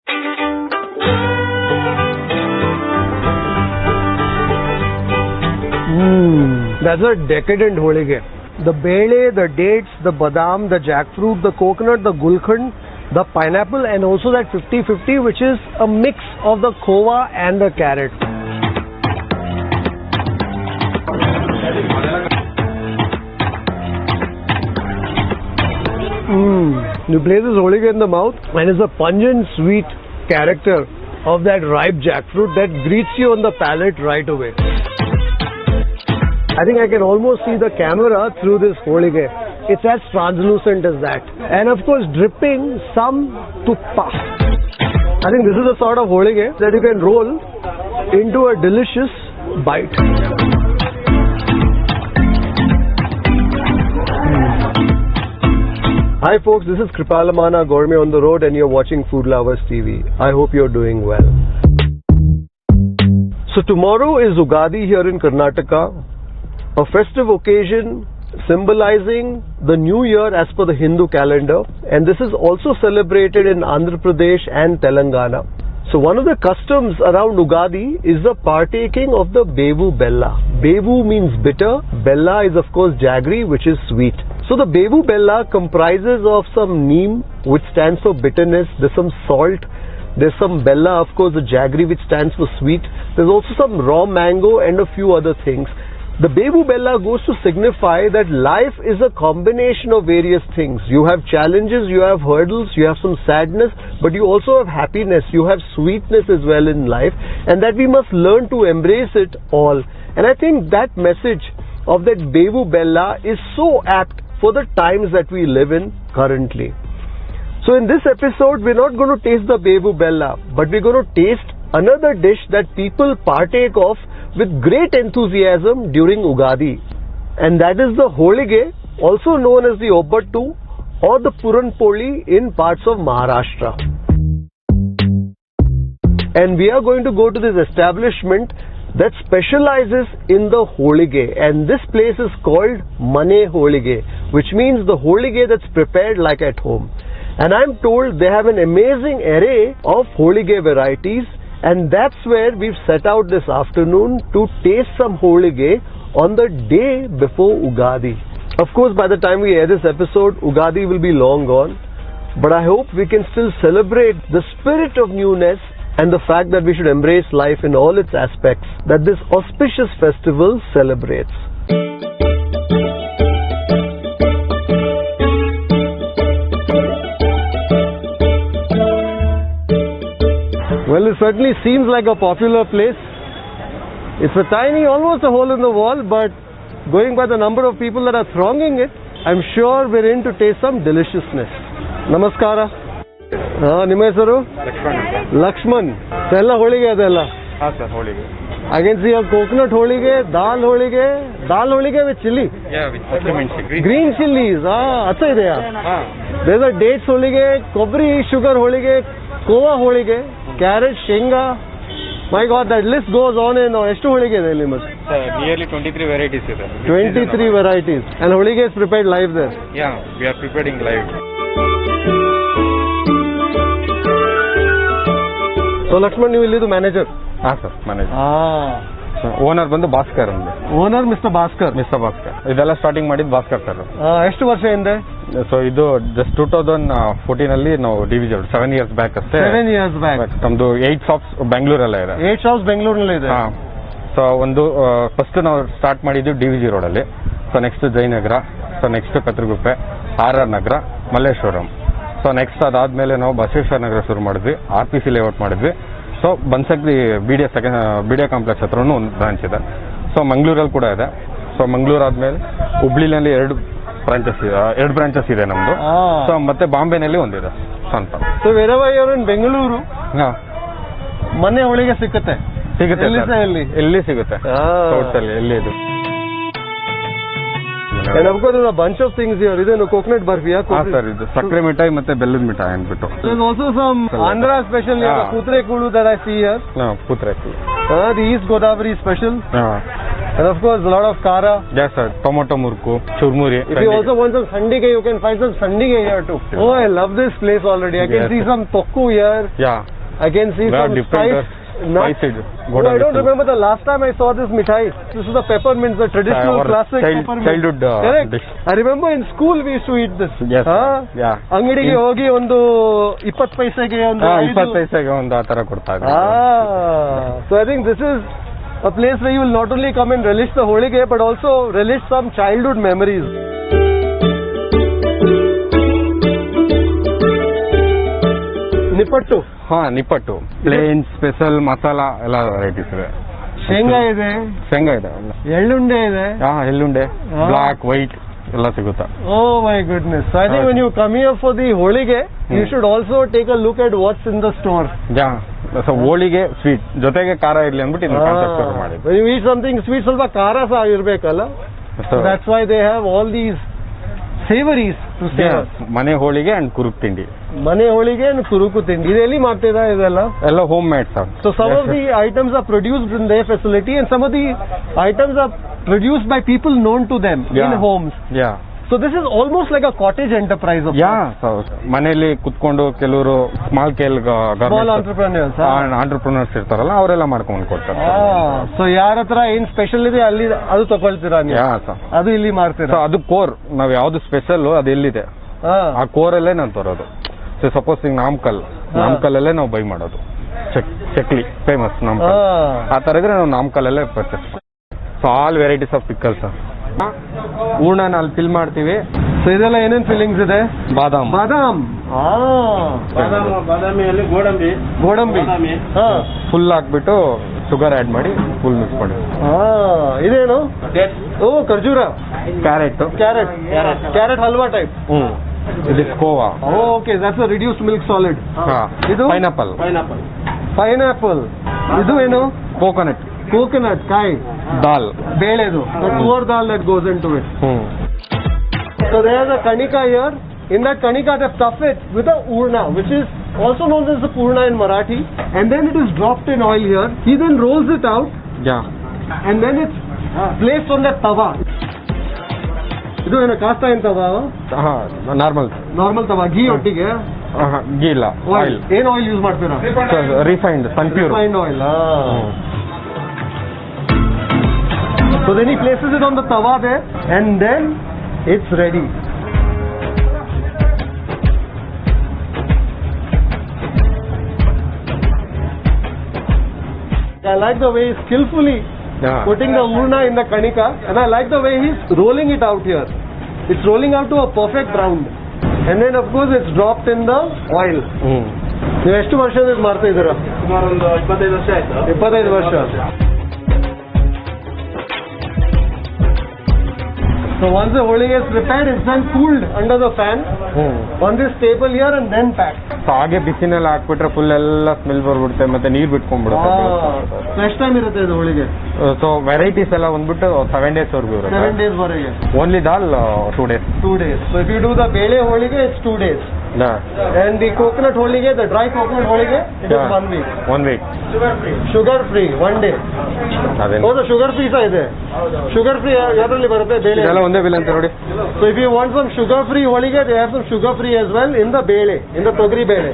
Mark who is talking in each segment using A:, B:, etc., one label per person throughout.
A: That's a decadent holige. The bele, the dates, the badam, the jackfruit, the coconut, the gulkhand, the pineapple, and also that 50-50, which is a mix of the khova and the carrot. You place this holige in the mouth, and it's a pungent, sweet character of that ripe jackfruit that greets you on the palate right away. I think I can almost see the camera through this holige. It's as translucent as that. And of course, dripping some tuppa. I think this is the sort of holige that you can roll into a delicious bite. Hi folks, this is Kripalamana Gourmet on the road and you're watching Food Lovers TV. I hope you're doing well. So tomorrow is Ugadi here in Karnataka. A festive occasion symbolizing the new year as per the Hindu calendar, and this is also celebrated in Andhra Pradesh and Telangana. So one of the customs around Ugadi is the partaking of the Bevu Bella. Bevu means bitter, Bella is of course jaggery, which is sweet. So the Bevu Bella comprises of some neem, which stands for bitterness, there's some salt, there's some Bella, of course the jaggery, which stands for sweet, there's also some raw mango and a few other things. The Bevu Bella goes to signify that life is a combination of various things. You have challenges, you have hurdles, you have some sadness, but you also have happiness, you have sweetness as well in life, and that we must learn to embrace it all. And I think that message of that Bevu Bella is so apt for the times that we live in currently. So in this episode, we're not going to taste the Bevu Bella, but we're going to taste another dish that people partake of with great enthusiasm during Ugadi, and that is the holige, also known as the Obbattu or the Puran Poli in parts of Maharashtra. And we are going to go to this establishment that specializes in the holige, and this place is called Mane Holige, which means the holige that's prepared like at home. And I'm told they have an amazing array of holige varieties, and that's where we've set out this afternoon to taste some holige on the day before Ugadi. Of course, by the time we air this episode, Ugadi will be long gone, but I hope we can still celebrate the spirit of newness and the fact that we should embrace life in all its aspects that this auspicious festival celebrates. Well, it certainly seems like a popular place. It's a tiny, almost a hole in the wall, but going by the number of people that are thronging it, I'm sure we're in to taste some deliciousness. Namaskara. ನಿಮ್ಮ ಹೆಸರು? Lakshman. ಎಲ್ಲ ಹೋಳಿಗೆ ಅದೆಲ್ಲ?
B: ಹಾಂ sir, holige.
A: I can see a coconut holige, dal holige with chili.
B: Yeah, with peppermint.
A: Green chilies. अच्छा ಇದೆಯಾ? There's a dates holige, ಕೊಬ್ಬರಿ sugar holige, kova holige, carrot, shenga. My God, that list goes on and on. ಎಷ್ಟು ಹೋಳಿಗೆ ಇದೆ ಇಲ್ಲಿ ಮತ್ತೆ?
B: Nearly 23 varieties ಇದೆ.
A: 23 varieties. And holige is prepared live there?
B: Yeah, we are preparing live.
A: So Lakshman, ನೀವು ಇಲ್ಲಿದು manager?
B: ಹಾಂ sir, manager. Owner ಬಂದು ಭಾಸ್ಕರ್ ಅಂದೆ.
A: Owner mister Bhaskar.
B: ಇದೆಲ್ಲ ಸ್ಟಾರ್ಟಿಂಗ್ ಮಾಡಿದ್ದು ಭಾಸ್ಕರ್ ಸರ್.
A: ಎಷ್ಟು ವರ್ಷ ಹಿಂದೆ?
B: ಸೊ ಇದು ಜಸ್ಟ್ 2014 ಅಲ್ಲಿ ನಾವು ಡಿವಿಜನ್ 7 years ಬ್ಯಾಕ್ ಅಷ್ಟೇ.
A: 7 years ಬ್ಯಾಕ್.
B: ನಮ್ದು 8 shops ಬೆಂಗಳೂರಲ್ಲೇ ಇದೆ.
A: 8 shops ಬೆಂಗಳೂರಲ್ಲೇ ಇದೆ.
B: ಹಾಂ. ಸೊ ಒಂದು ಫಸ್ಟ್ ನಾವು ಸ್ಟಾರ್ಟ್ ಮಾಡಿದ್ದು ಡಿವಿಜಿ ರೋಡಲ್ಲಿ. So next Jayanagar, so next ಪತ್ರಗುಪ್ಪೆ, RR Nagar, Malleshwaram. So next ಅದಾದ್ಮೇಲೆ ನಾವು ಬಸವೇಶ್ವರ ನಗರ ಶುರು ಮಾಡಿದ್ವಿ, RPC ಲೇಔಟ್ ಮಾಡಿದ್ವಿ. ಸೊ ಬನ್ಸಕ್ರಿ BDA ಕಾಂಪ್ಲೆಕ್ಸ್ ಹತ್ರನೂ ಒಂದು ಬ್ರಾಂಚ್ ಇದೆ. ಸೊ ಮಂಗಳೂರಲ್ಲಿ ಕೂಡ ಇದೆ. ಸೊ ಮಂಗಳೂರು ಆದ್ಮೇಲೆ ಹುಬ್ಳಿನಲ್ಲಿ 2 ಬ್ರಾಂಚಸ್ ಇದೆ ನಮ್ದು. ಸೊ ಮತ್ತೆ ಬಾಂಬೆನಲ್ಲಿ ಒಂದಿದೆ ಸ್ವಂತ.
A: ಸೊ ವೆರವರ್ ಯು ಆರ್ ಇನ್ ಬೆಂಗಳೂರು, ಮನೆ ಹೋಳಿಗೆ ಸಿಗುತ್ತೆ
B: ಎಲ್ಲಿ ಸಿಗುತ್ತೆ ಟೋಟಲ್ ಎಲ್ಲಿ ಇದು.
A: And of course, there's a bunch of things here. Iದೇನು coconut barfi?
B: Sir, ಇದು ಸಕ್ಕರೆ ಮಿಠಾಯಿ ಮತ್ತೆ ಬೆಲ್ಲದ ಮಿಠಾಯಿ ಅಂದ್ಬಿಟ್ಟು.
A: There's also some Andhra special, Putre Kulu that I see here.
B: No, Putre Kulu.
A: The East Godavari special. And of course, a lot of kara.
B: Yes, sir. Tomato murku, churmuri.
A: If you also want some sandige, you can find some sandige here too. Oh, I love this place already. I can see some tokku here.
B: Yeah.
A: I can see
B: There are
A: some
B: different
A: nuts.
B: spices.
A: Oh, I don't remember the last time I saw this mithai. This is the peppermint, the traditional
B: Our
A: classic peppermint.
B: childhood
A: Correct.
B: dish.
A: I remember in school we used to eat this.
B: Yes. Yeah.
A: ಅಂಗಡಿಗೆ ಹೋಗಿ ಒಂದು 20 ಪೈಸೆಗೆ ಒಂದು
B: 20 ಪೈಸೆಗೆ ಒಂದು ಆ ತರ ಕೊಡ್ತಾ ಇದ್ರು.
A: So I think this is a place where you will not only come and relish the holige but also relish some childhood memories. Nippattu.
B: Nippattu plane special masala ಎಲ್ಲ ವೆರೈಟೀಸ್ ಇದೆ.
A: ಶೇಂಗಾ ಇದೆ, ಎಳ್ಳುಂಡೆ ಇದೆ,
B: ಎಳ್ಳುಂಡೆ, ಬ್ಲಾಕ್ ವೈಟ್ ಎಲ್ಲ ಸಿಗುತ್ತಾ.
A: Oh my goodness. So I think when you come here for the holige, you should also take a look at what's in the store.
B: So holige sweet ಜೊತೆಗೆ ಖಾರ ಇರ್ಲಿ ಅಂದ್ಬಿಟ್ಟು ಇದನ್ನ ಕಾನ್ಸೆಪ್ಟ್ ಶುರು ಮಾಡಿದ್ರು.
A: When you eat something sweet, ಸ್ವಲ್ಪ ಖಾರ ಸಹ ಇರ್ಬೇಕಲ್ಲ. So that's why they have all these savories to savor.
B: ಮನೆ ಹೋಳಿಗೆ ಅಂಡ್ ಕುರುಕ್ ತಿಂಡಿ.
A: ಮನೆ ಹೋಳಿಗೆ and ಕುರುಕು ತಿಂಡಿ ಇದೆಲ್ಲಿ ಮಾಡ್ತಿದ್ದ ಇದೆಲ್ಲ?
B: ಎಲ್ಲ home made sir.
A: So some of the items are produced in their facility and some of the items are produced by people known to them in homes.
B: Yeah.
A: So this is almost like a cottage enterprise of
B: ಮನೆಯಲ್ಲಿ ಕುತ್ಕೊಂಡು ಕೆಲವರು small scale
A: small entrepreneurs.
B: Entrepreneurs ಇರ್ತಾರಲ್ಲ ಅವರೆಲ್ಲ ಮಾಡ್ಕೊಂಡು ಕೊಡ್ತಾರೆ.
A: So ಯಾರ ಹತ್ರ ಏನ್ ಸ್ಪೆಷಲ್ ಇದೆ ಅಲ್ಲಿ ಅದು ತಗೊಳ್ತೀರಾ ನೀವು? ಅದು ಇಲ್ಲಿ ಮಾಡ್ತೀರಾ?
B: ಅದು ಕೋರ್ ನಾವ್ ಯಾವ್ದು ಸ್ಪೆಷಲ್ ಅದು ಎಲ್ಲಿದೆ ಆ ಕೋರಲ್ಲೇ ನಾನು ತರೋದು. ಸೊ ಸಪೋಸ್ ಈಗ ನಾಮಕಲ್ಲೇ ನಾವು ಬೈ ಮಾಡೋದು. ಚಕ್ಲಿ ಫೇಮಸ್ ನಾಮಕಲ್ ಆ ತರ ಇದ್ರೆ ನಾವು ನಾಮಕಲ್ಲೇ purchase. So all varieties of pickles ಹೂರ್ಣನ ಅಲ್ಲಿ ಫಿಲ್ ಮಾಡ್ತೀವಿ.
A: ಸೊ ಇದೆಲ್ಲ ಏನೇನ್ ಫಿಲ್ಲಿಂಗ್ಸ್ ಇದೆ? ಬಾದಾಮ್
C: ಬಾದಾಮಿಯಲ್ಲಿ ಗೋಡಂಬಿ
B: ಫುಲ್ ಹಾಕ್ಬಿಟ್ಟು ಶುಗರ್ ಆಡ್ ಮಾಡಿ ಫುಲ್ ಮಿಕ್ಸ್ ಮಾಡಿ.
A: ಇದೇನು? ಓ ಖರ್ಜೂರ, ಕ್ಯಾರೆಟ್ ಹಲ್ವಾ ಟೈಪ್.
B: ಇದು khoa.
A: Okay, that's a reduced milk solid. ಇದು
B: ಪೈನಾಪಲ್.
A: ಇದು ಏನು?
B: ಕೋಕೋನಟ್
A: ಕಾಯಿ.
B: ದಾಲ್,
A: ಬೇಳೆದು, tuor dal that goes into it. So there's a kanika here. In that kanika they stuff it with a urna, which is also known as the purna in Marathi, and then it is dropped in oil here. He then rolls it out. And then it's placed on that tawa. ಇದು ಏನು cost oil ತವಾ? Normal ತವಾ. ಘೀ ಒಟ್ಟಿಗೆ?
B: ಘೀ ಇಲ್ಲ, oil.
A: ಏನು oil use ಮಾಡ್ತೀರಾ?
B: Refined
A: oil. So then he places it on the tawa there and then it's ready. I like the way he's skillfully putting the urna in the kanika, and I like the way he's rolling it out here. It's rolling out to a perfect brown, and then of course it's dropped in the oil. ನೀವು ಎಷ್ಟು ವರ್ಷದಿಂದ ಮಾಡ್ತಾ ಇದ್ದೀರಾ?
C: ಸುಮಾರು ಒಂದು 25 ವರ್ಷ ಆಯ್ತು.
A: 25 ವರ್ಷ. So once the holige is prepared, it's then cooled under the fan on this table here and then packed.
B: So ಹಾಗೆ ಬಿಸಿನಲ್ಲಿ ಹಾಕ್ಬಿಟ್ರೆ ಫುಲ್ ಎಲ್ಲ ಸ್ಮೆಲ್ ಬರ್ಬಿಡುತ್ತೆ ಮತ್ತೆ ನೀರು ಬಿಟ್ಕೊಂಡ್ಬಿಡುತ್ತೆ.
A: ನೆಕ್ಸ್ಟ್ ಟೈಮ್ ಇರುತ್ತೆ ಇದು ಹೋಳಿಗೆ.
B: ಸೊ ವೆರೈಟೀಸ್ ಎಲ್ಲ ಬಂದ್ಬಿಟ್ಟು 7 days ವರೆಗೂ ಇರುತ್ತೆ.
A: 7 days ವರೆಗೆ.
B: Only dal 2 days. 2
A: days. So if you do the ಬೇಳೆ ಹೋಳಿಗೆ, it's 2 days. And the coconut holige, the dry coconut holige, it is 1 week.
B: 1 week.
A: Sugar free 1 day. ಹೌದು, sugar free ಸಹ ಇದೆ. Sugar free ಯಾವ್ದ್ರಲ್ಲಿ ಬರುತ್ತೆ? ಬೇಳೆ
B: ಎಲ್ಲ ಒಂದೇ ಬಿಲ್ ಅಂತ ನೋಡಿ.
A: So if you want some sugar free holige, they have some sugar free as well in the ಬೇಳೆ, in the ತೊಗರಿ ಬೇಳೆ.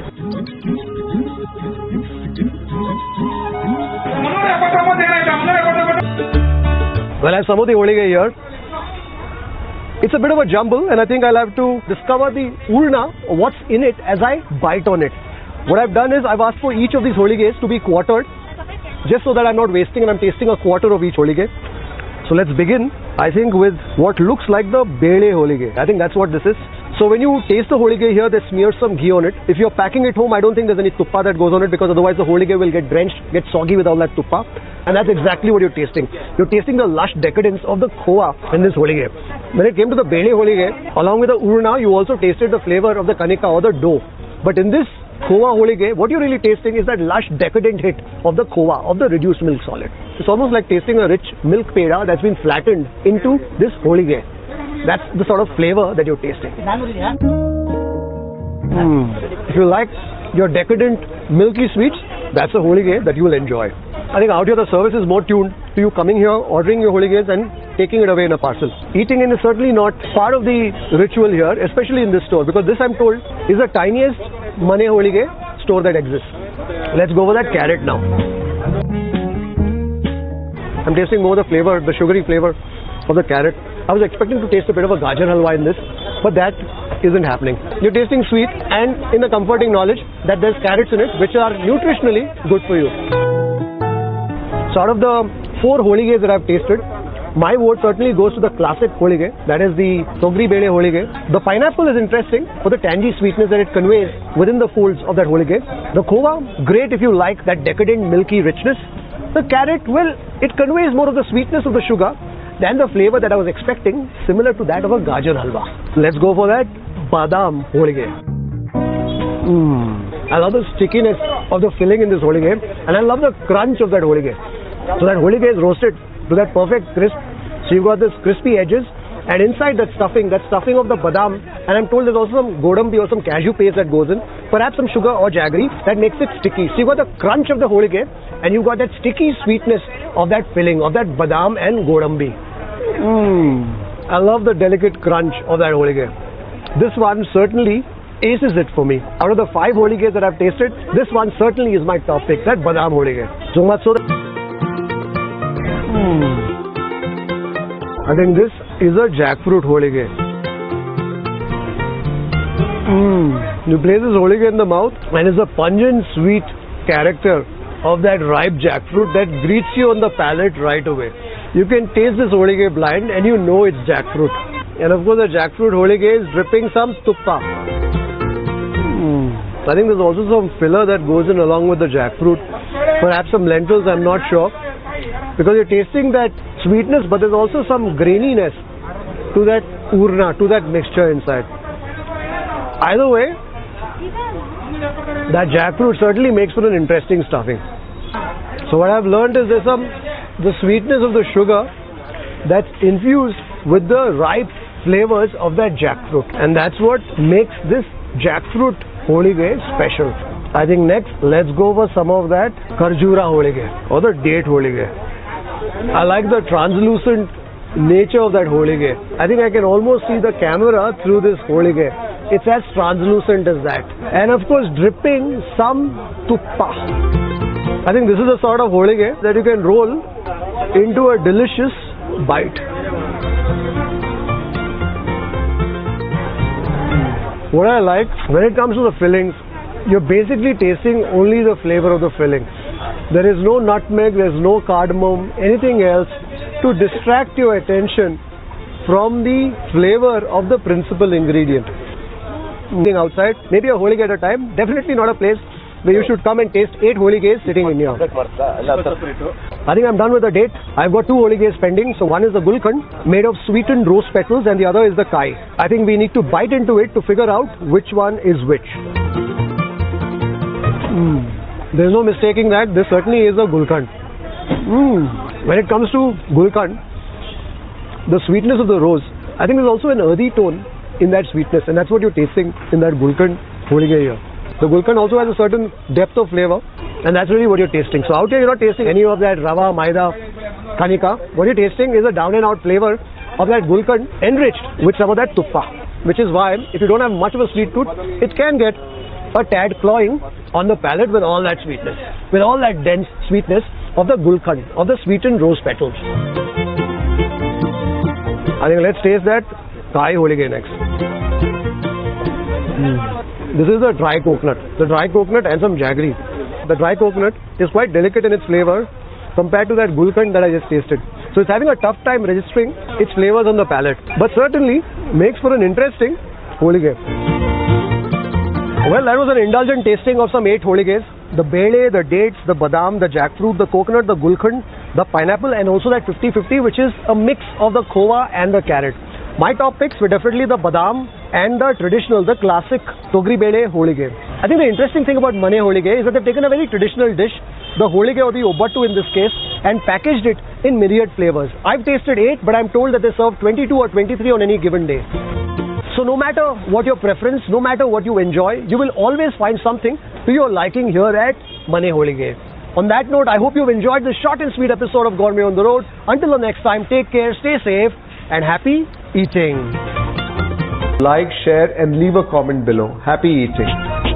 A: Well, I have some of the holige here. It's a bit of a jumble, and I think I'll have to discover the urna, what's in it, as I bite on it. What I've done is I've asked for each of these holiges to be quartered, just so that I'm not wasting and I'm tasting a quarter of each holige. So let's begin, I think, with what looks like the bele holige. I think that's what this is. So when you taste the holige here, they smear some ghee on it. If you're packing it home, I don't think there's any tuppa that goes on it, because otherwise the holige will get drenched, get soggy with all that tuppa. And that's exactly what you're tasting. You're tasting the lush decadence of the khoa in this holige. When it came to the bele holige, along with the urna, you also tasted the flavor of the kanika or the dough. But in this khoa holige, what you're really tasting is that lush decadent hit of the khoa, of the reduced milk solid. It's almost like tasting a rich milk peda that's been flattened into this holige. That's the sort of flavor that you're tasting. If you like your decadent milky sweets, that's a holige that you will enjoy. I think out here the service is more tuned to you coming here, ordering your holiges and taking it away in a parcel. Eating in is certainly not part of the ritual here, especially in this store, because this, I'm told, is the tiniest mane holige store that exists. Let's go over that carrot now. I'm tasting more the flavor, the sugary flavor of the carrot. I was expecting to taste a bit of a gajar halwa in this, but that isn't happening. You're tasting sweet and in the comforting knowledge that there's carrots in it, which are nutritionally good for you. So out of the 4 holiges that I've tasted, my vote certainly goes to the classic holige, that is the Togri Bele holige. The pineapple is interesting for the tangy sweetness that it conveys within the folds of that holige. The khova, great if you like that decadent milky richness. The carrot, well, it conveys more of the sweetness of the sugar than the flavor that I was expecting, similar to that of a gajar halwa. Let's go for that badam holige. I love the stickiness of the filling in this holige, and I love the crunch of that holige. So that holige is roasted to that perfect crisp. So you've got this crispy edges, and inside that stuffing of the badam, and I'm told there's also some godambi or some cashew paste that goes in, perhaps some sugar or jaggery that makes it sticky. So you've got the crunch of the holige, and you've got that sticky sweetness of that filling, of that badam and godambi. I love the delicate crunch of that holige. This one certainly aces it for me. Out of the 5 holiges that I've tasted, this one certainly is my top pick, that badam holige. So much so that I think this is a jackfruit holige. You place this holige in the mouth, and it's a pungent, sweet character of that ripe jackfruit that greets you on the palate right away. You can taste this holige blind, and you know it's jackfruit. And of course, the jackfruit holige is dripping some tuppa. I think there's also some filler that goes in along with the jackfruit. Perhaps some lentils, I'm not sure. Because you're tasting that sweetness, but there's also some graininess to that urna, to that mixture inside. Either way, that jackfruit certainly makes for an interesting stuffing. So what I've learned is there's the sweetness of the sugar that's infused with the ripe flavors of that jackfruit, and that's what makes this jackfruit holige special. I think next, let's go for some of that Kharjura holige or the date holige. I like the translucent nature of that holige. I think I can almost see the camera through this holige. It's as translucent as that. And of course, dripping some tuppa. I think this is the sort of holige that you can roll into a delicious bite. What I like, when it comes to the fillings, you're basically tasting only the flavor of the filling. There is no nutmeg, there's no cardamom, anything else to distract your attention from the flavor of the principal ingredient. Outside, maybe a holige at a time, definitely not a place where you should come and taste 8 holiges sitting in here. I think I'm done with the date. I've got 2 holiges pending. So one is the Gulkand, made of sweetened rose petals, and the other is the Kai. I think we need to bite into it to figure out which one is which. There's no mistaking that this certainly is a Gulkand. When it comes to Gulkand, the sweetness of the rose, I think there's also an earthy tone in that sweetness, and that's what you're tasting in that Gulkand holige here. The Gulkand also has a certain depth of flavor, and that's really what you're tasting. So out here, you're not tasting any of that rava, maida, kanika. What you're tasting is a down and out flavor of that Gulkand enriched with some of that tuppa, which is why if you don't have much of a sweet tooth, it can get a tad cloying on the palate with all that sweetness, with all that dense sweetness of the Gulkand, of the sweetened rose petals. I think let's taste that Kai holige next. This is the dry coconut. The dry coconut and some jaggery. The dry coconut is quite delicate in its flavor compared to that Gulkand that I just tasted. So it's having a tough time registering its flavors on the palate, but certainly makes for an interesting holige. Well, that was an indulgent tasting of some 8 holiges. The bele, the dates, the badam, the jackfruit, the coconut, the Gulkand, the pineapple, and also that 50-50, which is a mix of the khova and the carrot. My top picks were definitely the badam and the traditional, the classic Togri Bele holige. I think the interesting thing about Mane holige is that they've taken a very traditional dish, the holige or the obbattu in this case, and packaged it in myriad flavors. I've tasted 8, but I'm told that they serve 22 or 23 on any given day. So no matter what your preference, no matter what you enjoy, you will always find something to your liking here at Mane holige. On that note, I hope you've enjoyed this short and sweet episode of Gourmet on the Road. Until the next time, take care, stay safe, and happy eating.
D: Like, share, and leave a comment below. Happy eating.